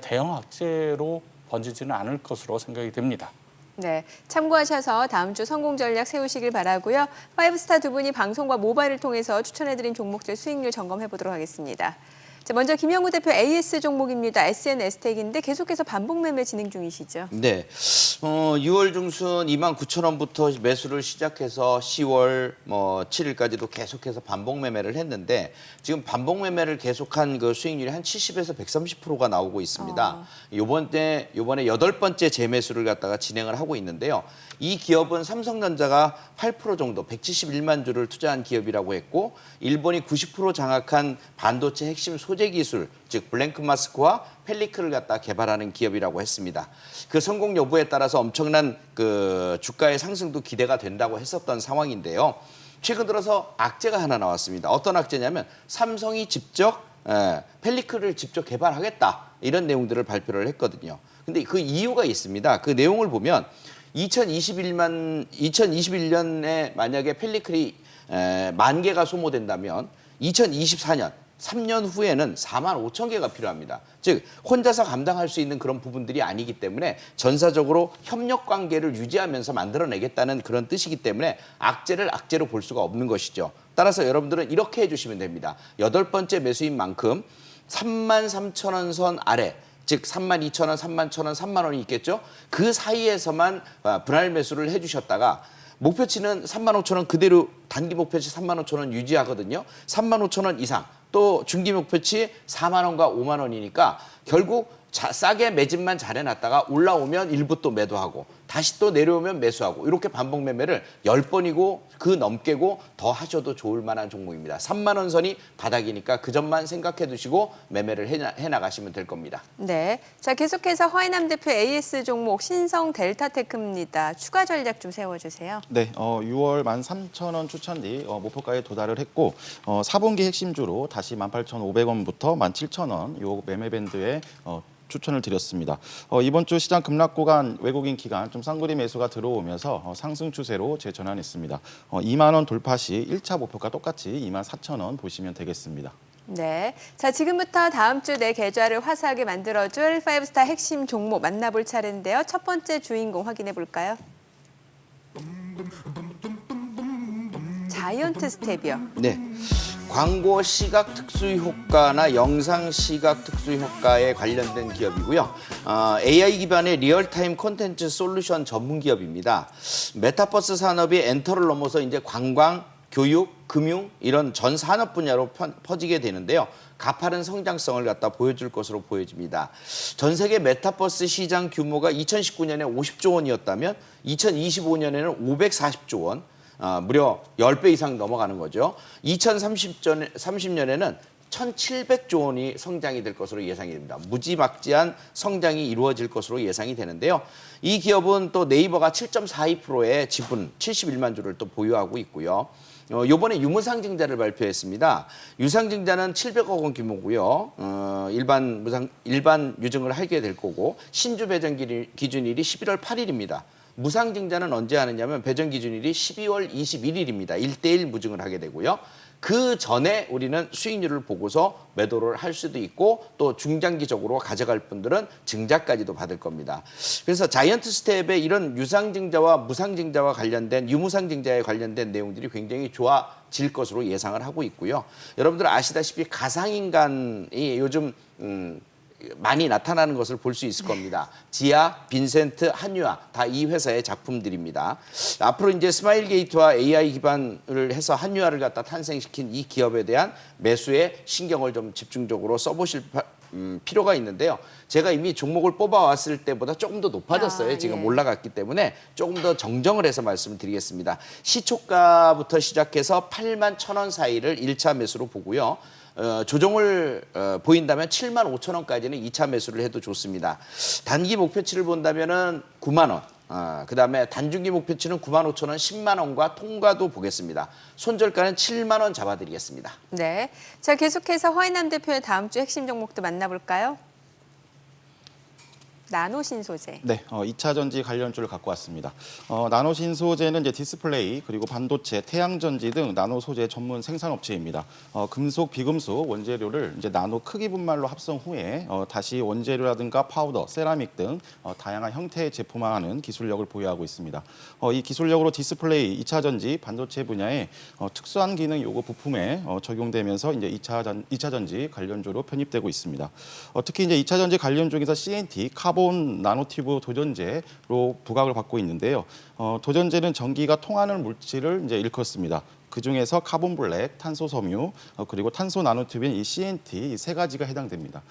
대형 악재로 번지지는 않을 것으로 생각이 됩니다. 네, 참고하셔서 다음 주 성공 전략 세우시길 바라고요. 파이브스타 두 분이 방송과 모바일을 통해서 추천해드린 종목들 수익률 점검해 보도록 하겠습니다. 자, 먼저 김영우 대표 AS 종목입니다. SNS텍인데 계속해서 반복 매매 진행 중이시죠? 네. 6월 중순 29,000원부터 매수를 시작해서 10월 7일까지도 계속해서 반복 매매를 했는데 지금 반복 매매를 계속한 그 수익률이 한 70에서 130%가 나오고 있습니다. 요번에 8번째 재매수를 갖다가 진행을 하고 있는데요. 이 기업은 삼성전자가 8% 정도 171만 주를 투자한 기업이라고 했고 일본이 90% 장악한 반도체 핵심 소재 기술 즉 블랭크 마스크와 펠리크를 갖다 개발하는 기업이라고 했습니다. 그 성공 여부에 따라서 엄청난 그 주가의 상승도 기대가 된다고 했었던 상황인데요. 최근 들어서 악재가 하나 나왔습니다. 어떤 악재냐면 삼성이 직접 펠리크를 직접 개발하겠다 이런 내용들을 발표를 했거든요. 근데 그 이유가 있습니다. 그 내용을 보면 2021년에 만약에 펠리클이 10,000개가 소모된다면 2024년 3년 후에는 45,000개가 필요합니다. 즉 혼자서 감당할 수 있는 그런 부분들이 아니기 때문에 전사적으로 협력 관계를 유지하면서 만들어내겠다는 그런 뜻이기 때문에 악재를 악재로 볼 수가 없는 것이죠. 따라서 여러분들은 이렇게 해주시면 됩니다. 8번째 매수인 만큼 33,000원 선 아래 즉 32,000원, 31,000원, 3만 원이 있겠죠. 그 사이에서만 분할 매수를 해주셨다가 목표치는 35,000원 그대로 단기 목표치 35,000원 유지하거든요. 35,000원 이상 또 중기 목표치 4만 원과 5만 원이니까 결국 싸게 매집만 잘해놨다가 올라오면 일부 또 매도하고 다시 또 내려오면 매수하고 이렇게 반복 매매를 10번이고 그 넘게고 더 하셔도 좋을 만한 종목입니다. 3만 원 선이 바닥이니까 그 점만 생각해 두시고 매매를 해나가시면 될 겁니다. 네, 자 계속해서 화이남 대표 AS 종목 신성 델타테크입니다. 추가 전략 좀 세워주세요. 네, 6월 13,000원 추천 뒤 목표가에 도달을 했고 4분기 핵심주로 다시 18,500원부터 17,000원 요 매매 밴드에 추천을 드렸습니다. 이번 주 시장 급락 구간 외국인 기간 좀 쌍거리 매수가 들어오면서 상승 추세로 재전환했습니다. 2만 원 돌파 시 1차 목표가 똑같이 24,000원 보시면 되겠습니다. 네, 자 지금부터 다음 주 내 계좌를 화사하게 만들어줄 파이브스타 핵심 종목 만나볼 차례인데요. 첫 번째 주인공 확인해 볼까요? 자이언트 스텝이요. 네. 광고 시각 특수 효과나 영상 시각 특수 효과에 관련된 기업이고요. AI 기반의 리얼타임 콘텐츠 솔루션 전문 기업입니다. 메타버스 산업이 엔터를 넘어서 이제 관광, 교육, 금융 이런 전 산업 분야로 퍼지게 되는데요. 가파른 성장성을 갖다 보여줄 것으로 보여집니다. 전 세계 메타버스 시장 규모가 2019년에 50조 원이었다면 2025년에는 540조 원. 무려 10배 이상 넘어가는 거죠. 2030년에는 1,700조 원이 성장이 될 것으로 예상이 됩니다. 무지막지한 성장이 이루어질 것으로 예상이 되는데요. 이 기업은 또 네이버가 7.42%의 지분 71만 주를 또 보유하고 있고요. 요번에 유무상증자를 발표했습니다. 유상증자는 700억 원 규모고요. 일반 유증을 하게 될 거고 신주 배정 기준일이 11월 8일입니다. 무상증자는 언제 하느냐면 배정 기준일이 12월 21일입니다. 1대1 무증을 하게 되고요. 그 전에 우리는 수익률을 보고서 매도를 할 수도 있고 또 중장기적으로 가져갈 분들은 증자까지도 받을 겁니다. 그래서 자이언트 스텝의 이런 유상증자와 무상증자와 관련된 유무상증자에 관련된 내용들이 굉장히 좋아질 것으로 예상을 하고 있고요. 여러분들 아시다시피 가상인간이 요즘 많이 나타나는 것을 볼 수 있을 겁니다. 지아, 빈센트, 한유아 다 이 회사의 작품들입니다. 앞으로 이제 스마일 게이트와 AI 기반을 해서 한유아를 갖다 탄생시킨 이 기업에 대한 매수에 신경을 좀 집중적으로 써보실 필요가 있는데요. 제가 이미 종목을 뽑아왔을 때보다 조금 더 높아졌어요. 아, 지금 예. 올라갔기 때문에 조금 더 정정을 해서 말씀을 드리겠습니다. 시초가부터 시작해서 8만 1,000원 사이를 1차 매수로 보고요. 조정을 보인다면 7만 5천 원까지는 2차 매수를 해도 좋습니다. 단기 목표치를 본다면은 9만 원. 그다음에 단중기 목표치는 9만 5천 원, 10만 원과 통과도 보겠습니다. 손절가는 7만 원 잡아드리겠습니다. 네. 자, 계속해서 허인남 대표의 다음 주 핵심 종목도 만나볼까요? 나노신소재. 네, 2차 전지 관련주를 갖고 왔습니다. 나노신소재는 이제 디스플레이 그리고 반도체, 태양전지 등 나노 소재 전문 생산업체입니다. 금속, 비금속 원재료를 이제 나노 크기 분말로 합성 후에 다시 원재료라든가 파우더, 세라믹 등 다양한 형태의 제품화하는 기술력을 보유하고 있습니다. 이 기술력으로 디스플레이, 2차 전지, 반도체 분야에 특수한 기능 요구 부품에 적용되면서 이제 2차 전지 관련주로 편입되고 있습니다. 특히 이제 2차 전지 관련 중에서 CNT, 카본 나노튜브 도전제로 부각을 받고 있는데요. 도전제는 전기가 통하는 물질을 이제 일컫습니다. 그 중에서 카본 블랙, 탄소 섬유, 그리고 탄소 나노튜브인 이 CNT 이 세 가지가 해당됩니다.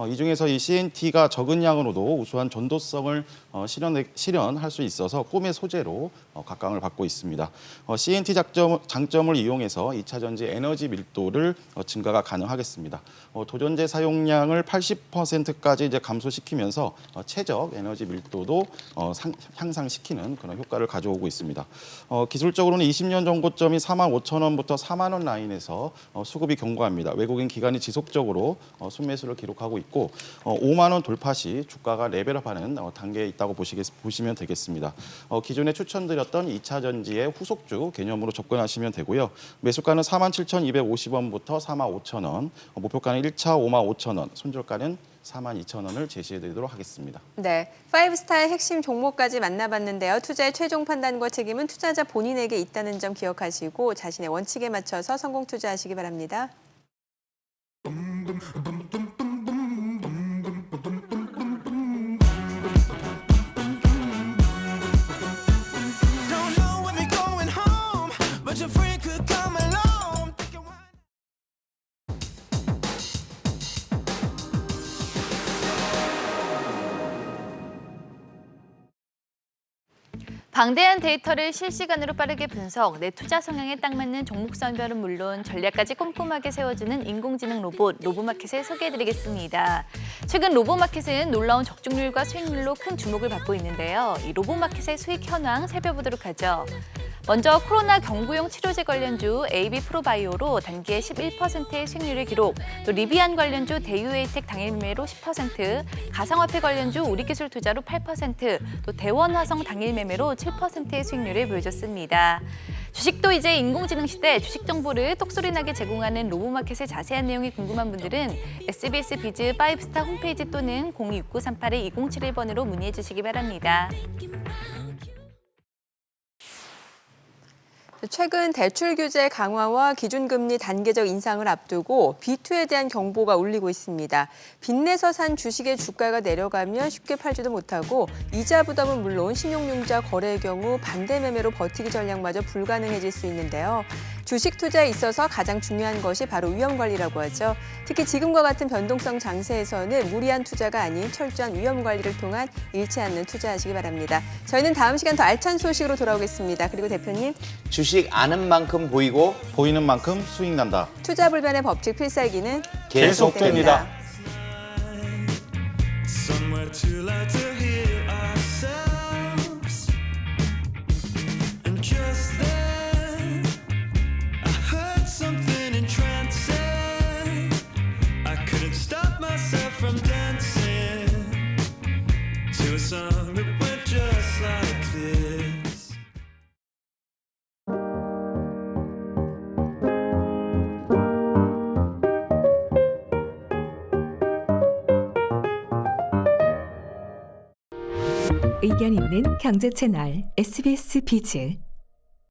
이 중에서 이 CNT가 적은 양으로도 우수한 전도성을 실현할 수 있어서 꿈의 소재로 각광을 받고 있습니다. CNT 장점을 이용해서 2차 전지 에너지 밀도를 증가가 가능하겠습니다. 도전제 사용량을 80%까지 이제 감소시키면서 최적 에너지 밀도도 향상시키는 그런 효과를 가져오고 있습니다. 기술적으로는 20년 정고점이 4만 5천 원부터 4만 원 라인에서 수급이 견고합니다. 외국인 기관이 지속적으로 순매수를 기록하고 있고 5만 원 돌파 시 주가가 레벨업하는 단계에 있다고 보시면 되겠습니다. 기존에 추천드렸던 2차 전지의 후속주 개념으로 접근하시면 되고요. 매수가는 47,250원부터 45,000원, 목표가는 1차 55,000원, 손절가는 42,000원을 제시해드리도록 하겠습니다. 네, 파이브스타의 핵심 종목까지 만나봤는데요. 투자의 최종 판단과 책임은 투자자 본인에게 있다는 점 기억하시고 자신의 원칙에 맞춰서 성공 투자하시기 바랍니다. Don't know when they're going home, but your friend could come along. 방대한 데이터를 실시간으로 빠르게 분석, 내 투자 성향에 딱 맞는 종목 선별은 물론 전략까지 꼼꼼하게 세워주는 인공지능 로봇, 로보마켓을 소개해드리겠습니다. 최근 로보마켓은 놀라운 적중률과 수익률로 큰 주목을 받고 있는데요. 이 로보마켓의 수익 현황 살펴보도록 하죠. 먼저 코로나 경구용 치료제 관련주 AB 프로바이오로 단기에 11%의 수익률을 기록, 또 리비안 관련주 대유에이텍 당일매매로 10%, 가상화폐 관련주 우리기술투자로 8%, 또 대원화성 당일매매로 7%의 수익률을 보여줬습니다. 주식도 이제 인공지능 시대 주식 정보를 똑소리나게 제공하는 로보마켓의 자세한 내용이 궁금한 분들은 SBS 비즈 5스타 홈페이지 또는 026938-2071번으로 문의해 주시기 바랍니다. 최근 대출 규제 강화와 기준금리 단계적 인상을 앞두고 B2에 대한 경보가 울리고 있습니다. 빚내서 산 주식의 주가가 내려가면 쉽게 팔지도 못하고 이자 부담은 물론 신용융자 거래의 경우 반대 매매로 버티기 전략마저 불가능해질 수 있는데요. 주식 투자에 있어서 가장 중요한 것이 바로 위험 관리라고 하죠. 특히 지금과 같은 변동성 장세에서는 무리한 투자가 아닌 철저한 위험 관리를 통한 잃지 않는 투자하시기 바랍니다. 저희는 다음 시간 더 알찬 소식으로 돌아오겠습니다. 그리고 대표님. 주식 아는 만큼 보이고 보이는 만큼 수익 난다. 투자 불변의 법칙 필살기는 계속됩니다. Somewhere to like to hear ourselves. And just then, I heard something entrancing. I couldn't stop myself from dancing to a song that went just like this. 의견 있는 경제 채널 SBS 비즈.